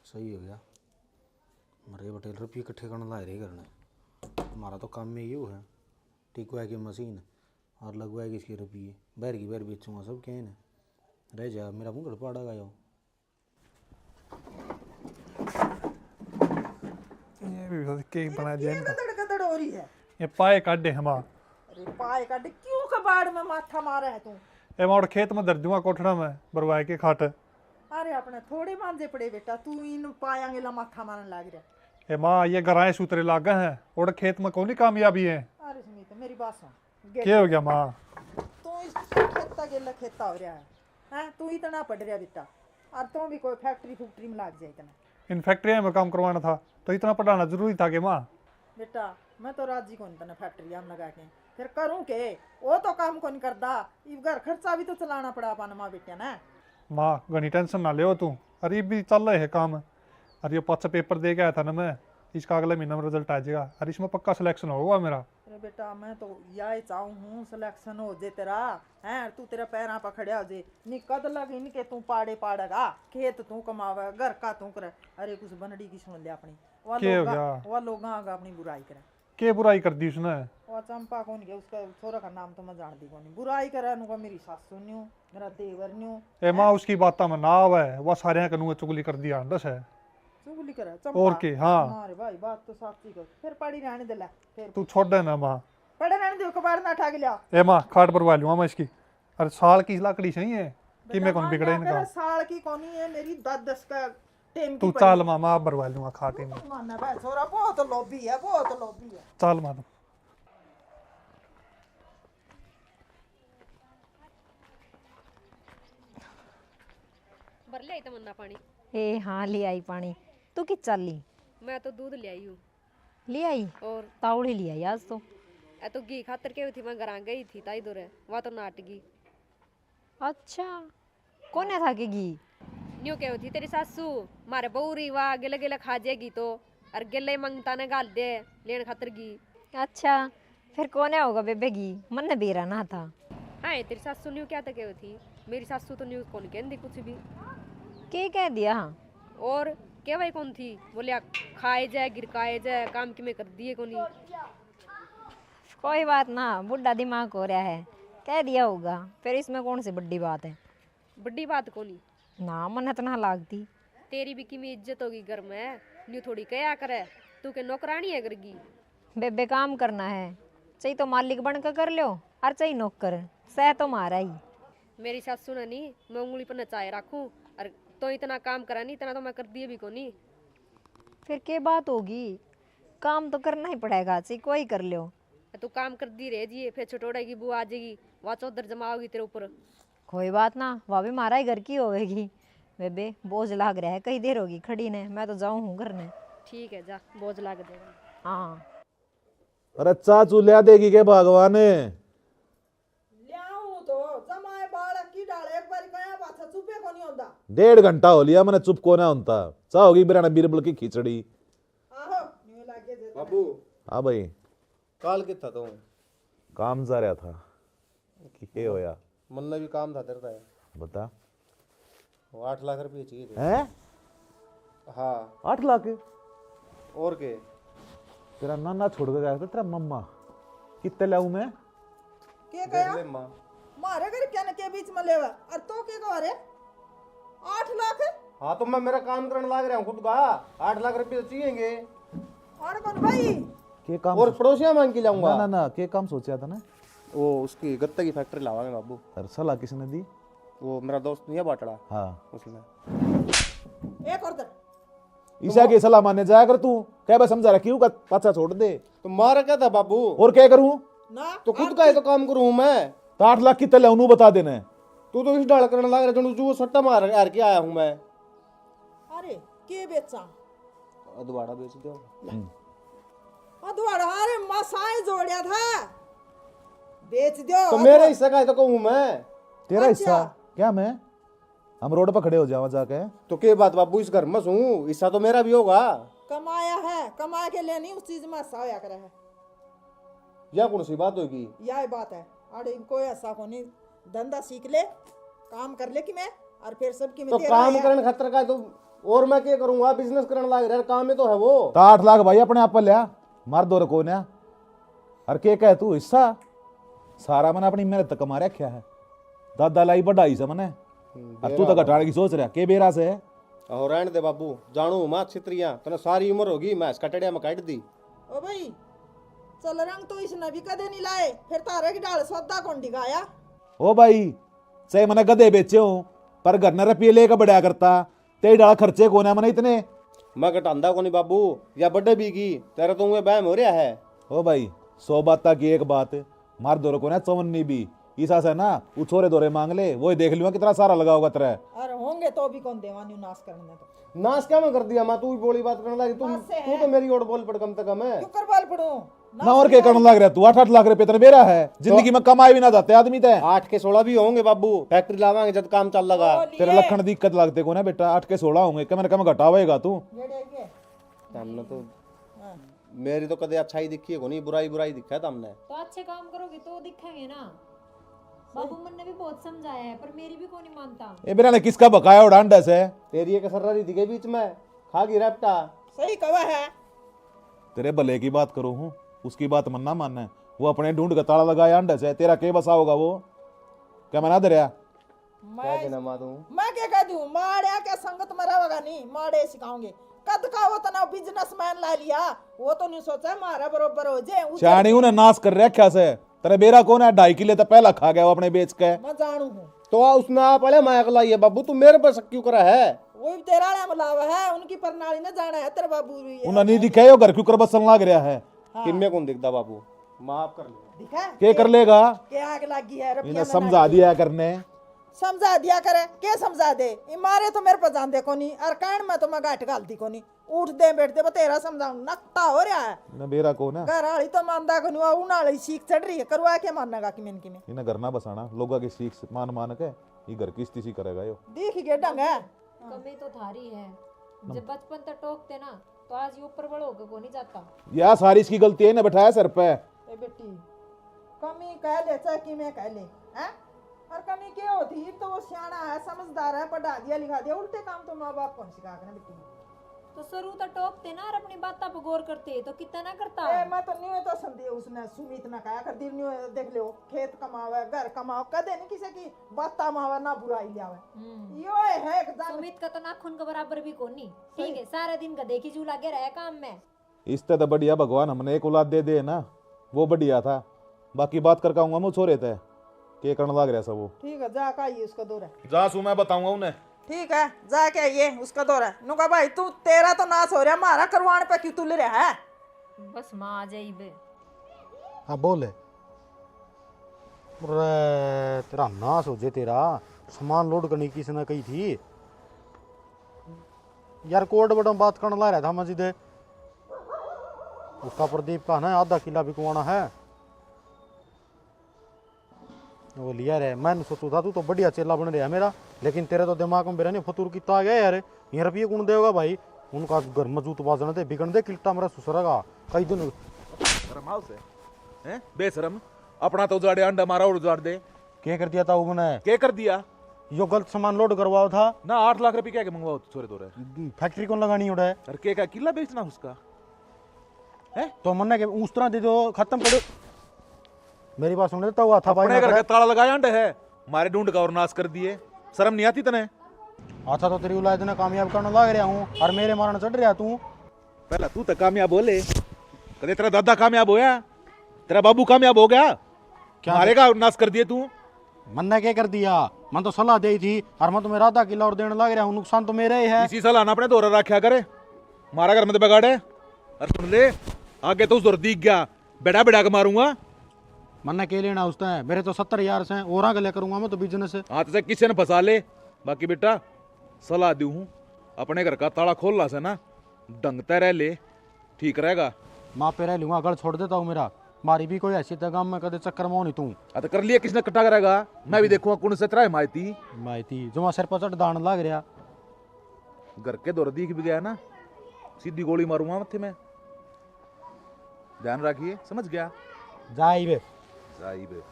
सही हो गया, मरे बटेल रुपये इकट्ठे करने ला रहे करने, हमारा तो काम में ये है, टिकवाएगी मशीन और लगवाएगी इसके रुपये, बैर की बैर बेचूंगा सब क्या है ना, रह जा मेरा मुँह गड़पाड़ा गया। ये भी केक बनाया जाए इनका। गदड़ गदड़ हो रही है। ये पाए काटे हम अरे पाए का क्यों कबाड़ में माथा मारा है तू? ए मार खेत में धर दूंगा कोठड़ा में बरवाए के खाट। अरे अपने थोड़े मांझे पड़े बेटा, तू इन पायांगे ला माथा मारने लग रहा। ए माँ ये गराए सूत्रे लागे हैं और खेत में कौन कामयाबी है। अरे सुमित मेरी बात सुन, क्या हो गया माँ? तू इस खेता गेला खेता हो रहा है, हैं? तू इतना पढ़ रहा बेटा, और तू भी कोई फैक्ट्री फैक्ट्री में लग जाए इतना। इन फैक्ट्रिया में काम करवाना था तो इतना पढ़ाना जरूरी था कि माँ? बेटा मैं तो राजी को नहीं फैक्ट्री में लगा के फिर करूँ के, वो तो काम को नहीं करता, इस घर खर्चा भी तो चलाना पड़ा पाना माँ बेटिया ना। माँ घनी टेंशन ना ले तू, अरे भी चल रहे है काम। अरे ये 5 पेपर दे के आया था ना मैं, इसका अगले महीने में रिजल्ट आ जाएगा, अरे इसमें पक्का सिलेक्शन होगा मेरा। अरे बेटा मैं तो यही चाहूँ हूँ सिलेक्शन हो जे तेरा, हैं? तू तेरा पैरा पर खड़ा हो जे, नी कद लग इनके तू पाड़े पाड़ेगा, खेत तू कमावे, घर का तू करे। अरे कुछ बनड़ी की सुन ले अपनी, वह लोग अपनी बुराई करे। के बुराई कर दी उसने? वो चंपा कौन के, उसका छोरा का नाम तो मैं जानती कौन, बुराई करे नुका मेरी सासू न्यू, मेरा देवर न्यू। ए माँ उसकी बात में ना आवे, वह सारे कनू चुगली कर दिया दस है। चुगली करे चंपा? और के हाँ। अरे भाई बात तो साची कर, फिर पड़ी रहने दे ला, फिर तू छोड़ दे ना माँ। पड़े रहने दे, कबाड़ ना उठा के लिया। ए माँ खाट परवा लूंगा मैं इसकी। अरे साल की लकड़ी सही है कि मैं कौन बिगड़े इनका। साल की कौनी है मेरी, 10 का टेम तू चाल मामा आप भरवा लूंगा खाटे में। माना भाई छोरा बहुत लोभी है, बहुत लोभी है। चाल माँ भर ले आई तमन्ना पानी। ए हाँ ले आई पानी। तू कि चल ली? मैं तो दूध ले आई हूँ। ले आई? और तावड़ी ले आई आज तो। ए तो घी खातर के थी, मैं घर गई थी ताई दूर है, वहाँ तो नाट गई। अच्छा कौन है था के घी? न्यू के थी तेरी सासू, मारे बऊरी वाह गिले गिले खा जाएगी तो, और गिले मंगता ने गाल दे लेन खातर घी। अच्छा फिर कौन है होगा बेबे घी? मन ने बेरा ना था। हाँ तेरी सासू न्यू क्या तक थी, मेरी सासू तो न्यू कौन कहती कुछ भी। के कह दिया? हाँ और क्या भाई कौन थी, बोले खाए जाए गिरकाए जाए, काम कि मैं कर दिए कौन। कोई बात ना, बुढ़ा दिमाग हो रहा है, कह दिया होगा, फिर इसमें कौन सी बड़ी बात है? बड़ी बात कौन ना मन तो ना लागती। तेरी भी की इज्जत होगी घर में, न्यू थोड़ी कया करे, तू के नौकरानी है घर की। बेबे काम करना है, चाहिए तो मालिक बन कर लो और चाहिए नौकर, सह तो मारा ही। मेरी सासू ने नहीं मैं उंगली पर नचाए रखूं और तो इतना काम करा नहीं इतना तो मैं कर दिए भी को नहीं। फिर क्या बात होगी, काम तो करना ही पड़ेगा, चाहे कोई कर लो। तू काम कर दी रह जी फिर छोटोड़ा की बुआ आ जाएगी वहाँ चौधर जमा होगी तेरे ऊपर। कोई बात ना, वह भी हमारा ही घर की होगी। बेबे बोझ लाग रहा है, कई देर होगी खड़ी ने, मैं तो जाऊं हूँ घर ने। ठीक है जा बोझ लाग देगा। हाँ अरे चाचू लिया देगी के भगवान ल्याऊं तो जमाए बालक की डाले एक बार कया बात है, चुपे को नहीं होता। 1.5 घंटा हो लिया मैंने चुप को ना होता चाहोगी बिराना बीरबल की खिचड़ी। आहो न्यू लागे जे बाबू हाँ भाई काल कितना तो काम जा रहा था कि होया मन में भी काम था तेरा है बता। वो 8 लाख रुपये चाहिए थे। हैं हाँ 8 लाख और के तेरा नाना छोड़ के गया था तेरा मम्मा कितने लाऊं मैं के कया ले माँ मारे घर क्या न के बीच में लेवा और तो के कह रे 8 लाख। हाँ तो मैं मेरा काम करने लग रहा हूँ खुद का 8 लाख रुपये तो चाहिएंगे। और कौन भाई के काम और पड़ोसिया मांग के लाऊंगा। ना ना ना के काम सोचा था ना वो उसकी गत्ते की फैक्ट्री लावांगे बाबू। अरे सलाह किसने दी। वो मेरा दोस्त नहीं है बाटड़ा हाँ उसने। एक और दर ईशा की सलाह मानने जाया कर तू क्या बस समझा रहा क्यों का पाछा छोड़ दे तो मारा क्या था बाबू और क्या करूं ना तो खुद का ही तो काम करूं मैं। तो 8 लाख कितने लाऊं बता देना। तू तो इस डाल करने लग रहा जो सट्टा मार यार के आया हूं मैं। अरे के बेचा अदवाड़ा बेच दो। अदवाड़ा अरे मसाई जोड़िया था बेच दो तो मेरे हिस्से का ही तो कहूं मैं। तेरा हिस्सा क्या मैं हम रोड पर खड़े हो जावा जाके। तो के बात बाबू इस घर में हूँ हिस्सा तो मेरा भी होगा। कमाया है कमा के लिए नहीं उस चीज में हिस्सा होया करे है। या कौन सी बात होगी। यही बात है अरे कोई ऐसा को नहीं धंधा सीख ले काम कर ले कि मैं और फिर सबकी में तो तेरा काम है। करने खतरा का है तो और मैं क्या करूंगा बिजनेस करने लग रहा है काम में तो है वो। तो 8 लाख भाई अपने आप पर लिया मार दो रखो ना अरे के कह तू हिस्सा सारा मैंने अपनी मेहनत कमा रखा है दादा लाई बढ़ाई से मैंने और तू तो घटाने की सोच रहा के बेरा से है। और रहने दे बाबू जानू माँ छित्रियां तने सारी उम्र होगी मैं इसका टड़िया में काट दी। ओ भाई चल रंग तो इसने भी कदे नहीं लाए फिर तारे की डाल सौदा कौन दिखाया। ओ भाई चाहे मैंने गधे बेचे हो पर घर न रुपये लेकर बढ़िया करता तेरी डाल खर्चे को ना मैंने इतने मैं घटांदा को नहीं बाबू या बड़े भी की तेरा तो उन्हें बहम हो रहा है। ओ भाई 100 बात की एक बात मार दो रखो ना चवन्नी भी ईसा से ना वो छोरे दोरे मांग ले वही देख लूंगा कितना सारा लगा होगा तेरा। अरे होंगे तो भी कौन देवानी नाश करने तो नाश क्या मैं कर दिया मैं तू भी बोली बात करने लगी तू तो मेरी ओर बोल पड़ कम से कम है। क्यों कर बाल पड़ू ना और क्या करने लग रहा तू 8 लाख रुपए तेरा मेरा है जिंदगी में कमाए भी ना जाते आदमी ते 8 के 16 भी होंगे बाबू फैक्ट्री लावांगे जब काम चल लगा। तेरे लखन दिक्कत लगते को ना बेटा 8 के 16 होंगे क्या मैंने कम घटावेगा तू। हमने तो मेरी तो कदे अच्छाई दिखी है को नहीं बुराई बुराई दिखा है तुमने। तो अच्छे काम करोगे तो दिखेंगे ना। बाबू मन ने भी बहुत समझाया है पर मेरी भी कोई नहीं मानता। ए मेरा ने किसका बकाया उड़ान डस है तेरी एक सर्रा रही थी बीच में खा गई रपटा। सही कवा है तेरे भले की बात करो हूँ उसकी बात मन ना मानना वो अपने ढूंढ का ताला लगाया अंडस है तेरा के बसा होगा वो क्या मना दे रहा। क्या देना माँ तू मैं क्या कह दूं माड़िया के संगत में रहेगा नहीं माड़े सिखाऊंगे कद का वो तना बिजनेसमैन ला लिया वो तो नहीं सोचा मारा बरोबर हो जाए चाणी उन्हें नाश कर रखा से तेरे बेरा कौन है 2.5 किलो तो पहला खा गया वो अपने बेच के। मैं जानू हूँ तो उसने आप पहले माया लाई है बाबू तू मेरे पर शक क्यों करा है। वो भी तेरा आला मिलावा है उनकी प्रणाली ने जाना है तेरे बाबू भी है। उन्हें नहीं दिखाई वो घर क्यों कर बसन लग रहा है किन्ने कौन दिखता बाबू माफ कर ले दिखा के कर लेगा के आग लगी है रुपया इन्हें में समझा ना दिया करने समझा दिया करे के समझा दे ये मारे तो मेरे पर जान दे कोनी और कान में तो मैं गांठ गालती कोनी उठ दे बैठ दे तेरा समझाऊं नकता हो रहा है। इन्हें बेरा कौन है घर वाली तो मानदा कोनी वो उनाली सीख चढ़ रही है करवा के माननेगा कि मैंने की इन्हें घर ना बसाना लोगों की सीख मान मान के ये घर की स्थिति करेगा यो। देख के ढंग है कमी तो थारी है जब बचपन तक टोकते ना तो आज ये ऊपर बड़ो होकर को नहीं जाता। या सारी इसकी गलती है इन्हें बैठाया सर पे। ए बेटी कमी कह ले चाहे कि मैं कह ले हैं और कमी क्या होती तो वो सियाना है समझदार है पढ़ा दिया लिखा दिया उल्टे काम तो माँ बाप कौन सिखा कर बेटी। तो शुरू तो टोकते ना और अपनी बातों पर गौर करते तो कितना ना करता। ए मैं तो नहीं तो संदेह उसने सुमित ना कहा कर दी नहीं देख लो खेत कमावे घर कमाओ कदे नहीं किसी की बात मावा ना बुराई लियावे यो है एकदम सुमित का तो नाखून के बराबर भी कोनी ठीक है सारा दिन का देखी जू लगे रहे काम में। इससे तो बढ़िया भगवान हमने एक औलाद दे दे ना वो बढ़िया था बाकी बात कर कहूंगा मुँह छोरे थे के करने लग रहा सब वो। ठीक है जा का ये उसका दौरा। जा सू मैं बताऊंगा उन्हें। ठीक है जाके आइए उसका दौरा। नुका भाई तू तेरा तो नाश हो रहा, हमारा करवाने पे क्यों तुल रहा है? बस माँ आ जाई बे। हाँ बोले। अरे तेरा नाश हो जाए तेरा। सामान लोड करने की किसने कही थी यार? कोड बड़ा बात करने ला रहा था मस्जिद। उसका प्रदीप का ना आधा किला बिकवाना है। वो लिया रे। मैंने सोचू था तू तो बढ़िया चेला बन रहा है मेरा, लेकिन तेरे तो दिमाग में मेरा नहीं फतूर कितना आ गया यार। ये रुपये कौन देगा भाई? उनका घर मजबूत बाजन दे बिगड़ दे किल्टा मेरा सुसरेगा कई दिन। शर्म से हैं बेशरम, अपना तो उजाड़े अंडा मारा और उजाड़ दे। क्या कर दिया था उन्होंने? क्या कर दिया? यो गलत सामान लोड करवाओ था ना 8 लाख रुपए क्या के मंगवाओ छोरे तोरे। फैक्ट्री कौन लगानी उड़ा है? अरे के का किला बेचना उसका है? तो मन्ना के उस तरह दे दो खत्म करो। मेरी बात सुन तो हुआ था भाई। अपने घर का ताला लगाया अंडे है, मारे ढूंढ का और नाश कर दिए। शर्म नहीं आती तने? अच्छा तो तेरी औलाद ने कामयाब करने लग रहा हूँ और मेरे मारने चढ़ रहा तू। पहला तू तो कामयाब बोले, कदे तेरा दादा कामयाब होया, तेरा बाबू कामयाब हो गया, क्या मारेगा नाश कर दिए तू। मन्ने क्या कर दिया? मन तो सलाह दी थी और मैं तुम्हें आधा किला और देने लग रहा हूँ। नुकसान तो मेरा ही है। इसी सलाह ना अपने दौरा रखा करे, मारा घर में तो बिगाड़े। और सुन ले आगे तो उस दौर दिख गया, बेड़ा बेड़ा के मारूंगा। मन्ने के लेना उसने? मेरे तो 70,000 से और आगे ले करूंगा मैं तो बिजनेस। हाथ से किसी ने फंसा ले। बाकी बेटा सलाह दू हूँ, अपने घर का ताला खोल ला से ना डंगता रह ले, ठीक रहेगा। माँ पे रह लूंगा, गल छोड़ देता हूँ मेरा। मारी भी कोई ऐसी गांव में कदे चक्कर में नहीं तू। तो कर लिया किसने कट्टा करेगा? मैं भी देखूंगा कौन से तरह मायती मायती जो सिर पर चढ़ दान लग रहा। घर के दौर दिख भी गया ना, सीधी गोली मारूंगा मत्थे में। ध्यान रखिए, समझ गया? जाई बे जाई बे।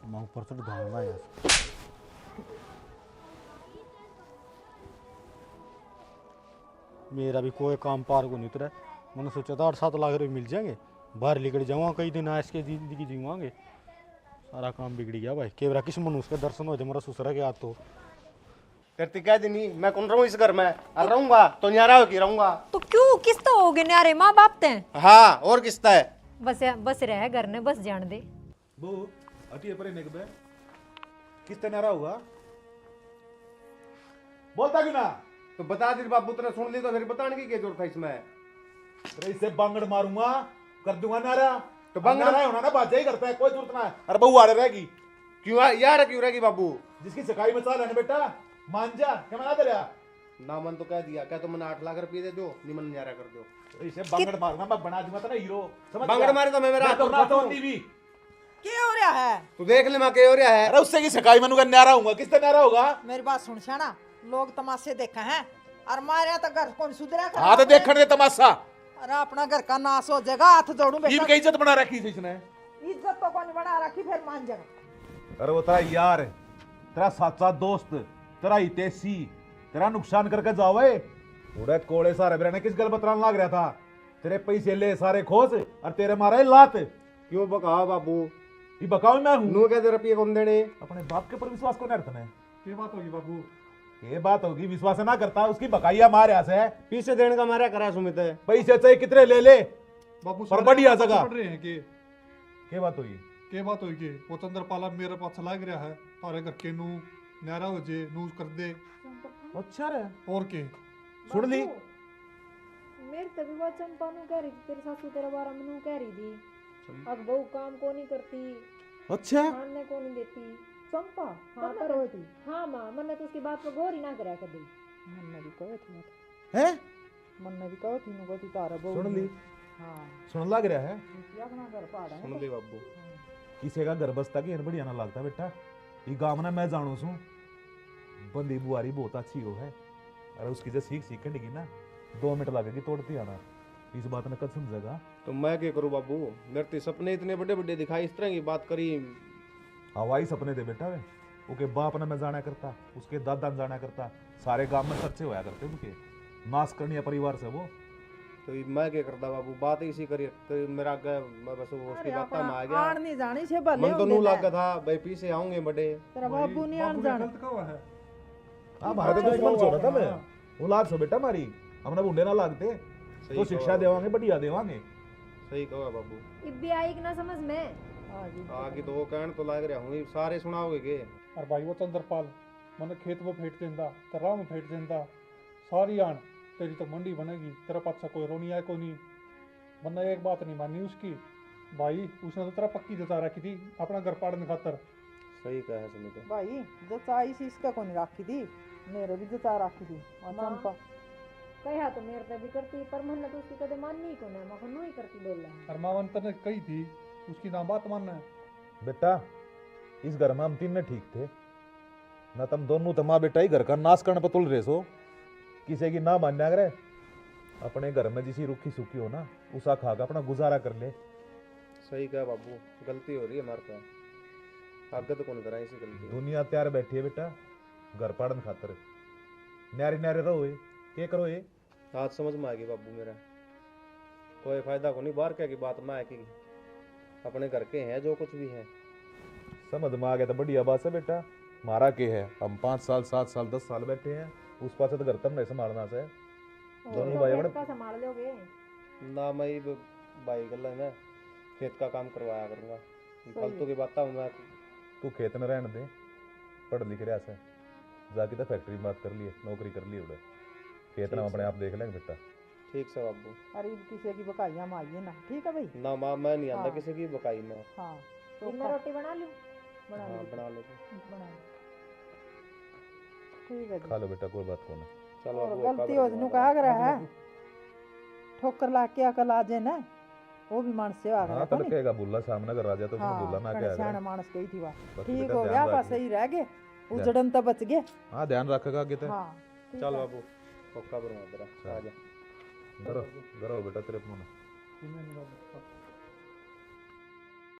माँ ऊपर चढ़ दान लगा यार। मेरा भी कोई काम पार को नहीं उतरा। मैंने सोचा था 8-7 लाख रुपए मिल जाएंगे, बाहर निकल जाऊंगा कई दिन ऐश के जिंदगी जीवांगे। सारा काम बिगड़ गया भाई। केवरा किस मनुष्य का दर्शन हो जाए मेरा ससुरा के हाथ तो। करती क्या दिनी मैं कौन रहूँ इस घर में? और रहूंगा तो न्यारा हो की रहूंगा। तो क्यों किस्ता हो गए न्यारे माँ बाप ते? हाँ और किस्ता है? बस रहे घर ने बस जान दे। बो अटी पर ने बे किस तरह रहा होगा? बोलता क्यों ना? तो बता दी बाबू तेने सुन ली तो फिर बताने की क्या जरूरत है इसमें? अरे इससे बांगड़ मारूंगा, कर दूंगा नारा। तो बांगड़ होना ना बाजा ही करता है, कोई जरूरत ना है। अरे बहू आड़े रहेगी क्यों यार? क्यों रहेगी बाबू? जिसकी सकाई में चाल है ना बेटा, मान जा। क्या मना दे रहा? ना मन तो कह दिया, क्या तो मैंने 8 लाख रुपये दे दो, निमन न्यारा कर दो। तो इसे बांगड़ मारूंगा, मैं बना दूंगा ना हीरो। समझ बांगड़ गया? मारे तो मैं मेरा मैं तो हाथ ना तो उठाता हूँ। टीवी। क्या हो रहा है? तू देख ले मैं क्या हो रहा है। अरे उससे की सकाई मनूंगा, न्यारा होऊंगा। किस तरह न्यारा होगा? मेरी बात सुन शाना, लोग तमाशे देखा है और मारे तो घर कौन सुधरा कर। हाँ तो देखने दे तमाशा। अरे अपना घर का नाश हो जाएगा, हाथ जोड़ू टीम बेटा। की इज्जत बना रखी थी इसने। इज्जत तो कौन बना रखी, फिर मान जाएगा। अरे वो तेरा यार है, तेरा सच्चा दोस्त, तेरा हितैषी, तेरा नुकसान करके जावे। उड़े कोड़े सारे बेरा ने किस गल बतरान लाग रहा था? तेरे पैसे ले सारे खोस और तेरे मारे लात। क्यों बकाओ बाबू? ये बकाऊ मैं हूँ। नू कहते रुपये कौन देने? अपने बाप के ऊपर विश्वास को नहीं रखना। ये बात होगी बाबू। ये बात होगी, विश्वास ना करता उसकी बकाइया मारे से पीछे देने का मारा करा सुमित है। पैसे चाहिए कितने ले ले बाबू पर बढ़िया जगह। पढ़ रहे हैं कि क्या बात हुई? के बात होगी? वो चंद्रपाला मेरे पास लाग रहा है, तारे घर के नू न्यारा हो जे नू कर दे। अच्छा रे, और के सुन ली। मेरे तभी बात चंपा नु कह रही थी, तेरे सासू तेरे बारे में नू कह रही थी। अब बहू काम को नहीं करती, अच्छा खाने को नहीं देती। चंपा हाँ पर होती। हाँ माँ, मैंने तो उसकी बात पर गौर ही ना करा कभी। मन ने भी कहो थी, है? मन ने भी कहो थी नु कोती तारा बहु। सुन ली। हां सुन लग रहा है। ये अपना घर पाड़ा है। सुन ले बाबू। किसी का घर बसता कि बढ़िया ना लगता बेटा। ये गांव ना मैं जानू सू, बंदी बुआरी बहुत अच्छी हो है। अरे उसकी जो सीख डिगी ना 2 मिनट लगेगी तोड़ती आना। इस बात ने कब समझेगा? तो मैं क्या करूँ बाबू? मेरे तो सपने इतने बड़े बड़े दिखाई, इस तरह की बात करी। हवाई सपने दे बेटा वे। ओके बाप ने मैं जाना करता, उसके दादा ने जाना करता, सारे गांव में चर्चे होया करते उनके। नाश करनी है परिवार से वो। तो मैं क्या करता बाबू? बात इसी करी तो मेरा मैं बस वो उसकी बात में आ गया। आड़ नहीं जानी से भले मन तो नू लगा था भाई पीछे आऊंगे बड़े। तेरा बाबू नहीं आड़ जाना। गलत कहा है। हाँ भारत का दुश्मन छोड़ा था मैं। वो लाग सो बेटा मारी, हमने बुंडे ना लागते तो शिक्षा देवांगे, बढ़िया देवांगे। सही कहा बाबू। इब्बी आई कि ना समझ में? आगे तो वो कहन तो लाग रहा हूँ सारे सुनाओगे के और भाई वो चंद्रपाल मन खेत में फेंट देंदा तरा में फेंट देंदा सारी आन तेरी तो मंडी बनेगी तेरा पाछा कोई रोनी आए को नहीं वरना एक बात नहीं मानी उसकी भाई उसने तो तेरा पक्की जता रखी थी अपना घर पाड़ने खातर। सही कहा है सुमित भाई जचा इसी इसका को नहीं रखी थी, मेरे भी जचा रखी थी। और माँ। चंपा कहा तो मेरे पे भी करती पर मन तो उसकी कदे माननी ही कोने मैं खन्नू ही करती बोल रहा है। और मावंत ने कही थी उसकी ना बात मानना है। बेटा इस घर में हम तीन ने ठीक थे ना, तुम दोनों तो माँ बेटा ही घर का नाश करने पर तुल रहे सो, किसी की ना मान्या करे। अपने घर में जिसी रुखी सूखी हो ना उसा खा के अपना गुजारा कर ले। सही कहा बाबू, गलती हो रही है हमारे पास, आगे तो कौन करा इसी गलती। दुनिया तैयार बैठी है बेटा घर पाड़न खातर, न्यारे न्यारे रहो ये क्या करो ये। आज समझ में आ गई बाबू मेरा, कोई फायदा को नहीं बाहर क्या की बात में आए कि अपने घर के हैं जो कुछ भी है। समझ में आ गया तो बढ़िया बात है बेटा। मारा के है हम 5 साल 7 साल 10 साल बैठे हैं, उस पास तो घर तब नहीं संभालना से दोनों भाई बड़े का संभाल लोगे ना। मैं भाई गल है ना खेत का काम करवाया करूंगा, फालतू की बात मैं। तू खेत में रहने दे, पढ़ लिख रहा से जाके तो फैक्ट्री में बात कर लिए, नौकरी कर लिए उड़े, खेत ना अपने आप देख लेंगे बेटा। ठीक से बाबू। अरे किसी की बकाइयां मारिए ना, ठीक है भाई ना माँ मैं नहीं आंदा हाँ। किसी की बकाई में। हाँ मैं रोटी बना लूं बना हाँ लूं बना लो बना लो। ठीक है जी। खा लो बेटा कोई बात को नहीं। चलो और बाबू, गलती एक हो बार जनु कहा कर है ठोकर ला के अकल आ जाए ना, वो भी मानस सेवा हाँ करे तड़केगा बुल्ला सामने कर राजा तो उसने बुल्ला ना क्या सियाना मानस गई थी वहाँ। बस ठीक बेटा हो ध्यान गया रखिए। बस सही रह गए, उजड़न तो बच गए। हाँ ध्यान रखेगा आगे तो। हाँ ठीक चल है। बाबू पक्का बनवा तेरा आ जा। करो करो बेटा तेरे फोन इन्हें नहीं बाबू।